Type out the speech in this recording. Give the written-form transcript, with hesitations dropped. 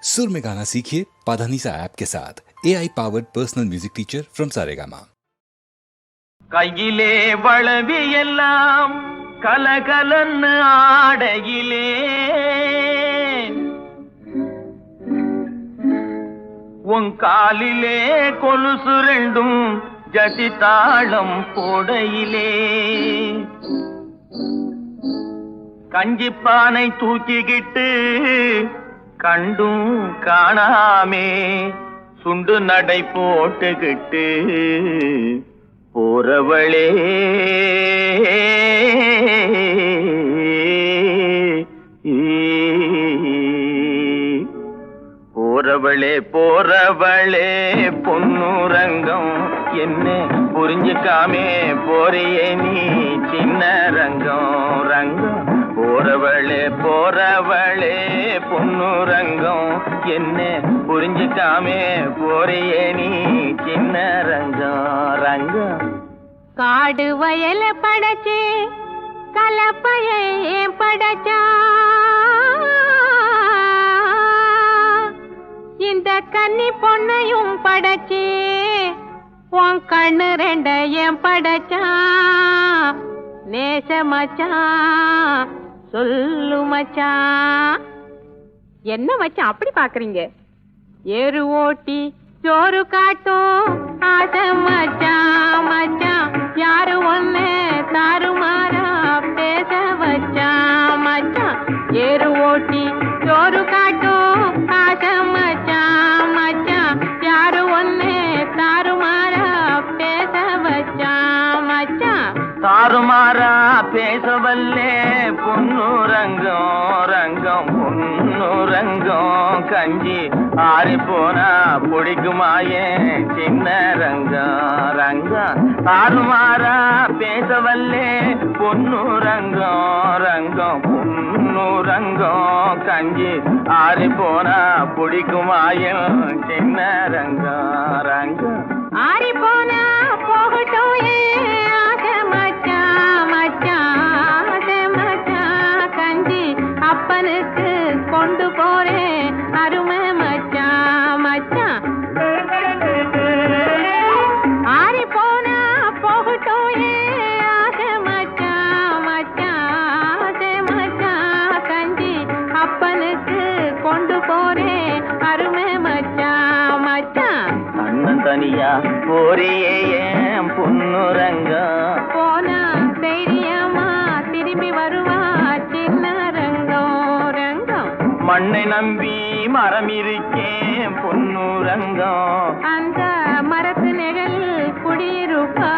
सुर में गाना सीखिए पाधानीसा ऐप के साथ AI powered personal music teacher from Saregama. கையிலே வளவி எல்லாம் கலகலன்னு ஆடையிலே உன் காலிலே கொலுசு ரெண்டும் ஜதி தாளம் போடையிலே கஞ்சிப்பானை தூக்கிக்கிட்டு கண்டும் காணாமே சுண்டு நடை போட்டுக்கிட்டு போறவளே போறவளே போறவளே பொன்னுரங்கம் என்ன புரிஞ்சுக்காமே போறியே நீ சின்ன ரங்கம் ரங்கம் போறவளே போறவளே பொன்னுரங்கம் என்ன புரிஞ்சுக்காமே போறியே நீ சின்ன ரங்கம் ரங்கம் காடு வயல படைச்சு கலப்பையே படைச்சா இந்த கன்னி பொண்ணையும் படைச்சு உன் கண்ணு ரெண்டையும் படைச்சா நேச மச்சான் சொல்லு மச்சான். என்ன மச்சான் அப்படி பாக்குறீங்க? ஏறு ஓட்டி சோறு காட்டும் ஆசை மச்சான் மச்சான் யாரு ஒண்ணு தாறுமாறா பேச வச்சான் மச்சான். ஏறு ஓட்டி சோறு காட்டும் ஆசை மச்சான் மச்சான் யாரு ஒண்ணு தாறுமாறா பேச வச்சான் மச்சான். தாறுமாறா பேசவல்லே பொன்னுரங்கம் ரங்கம் பொன்னுரங்கம் கஞ்சி ஆறி போனா பிடிக்குமாயே சின்ன ரங்கம் ரங்கம். தாறுமாறா பேசவல்லே பொன்னுரங்கம் ரங்கம் பொன்னுரங்கம் கஞ்சி ஆறி போனா பிடிக்குமாயே சின்ன ரங்கம் ரங்கம். ஆறி போனா போகட்டும் அப்பனுக்கு கொண்டு போறேன் அருமை மச்சான் மச்சான். ஆறி போனா போகட்டும் ஆசை மச்சான் மச்சான் மச்சான் கஞ்சி அப்பனுக்கு கொண்டு போறேன் அருமை மச்சான் மச்சான். அண்ணன் தனியா போறியே ஏன் பொன்னுரங்கம் போனா தைரியமா திரும்பி வருவா சின்ன மண்ணை நம்பி மரம் இருக்கேன் பொன்னுரங்கம் அந்த மரத்து நிழல் குடியிருப்பா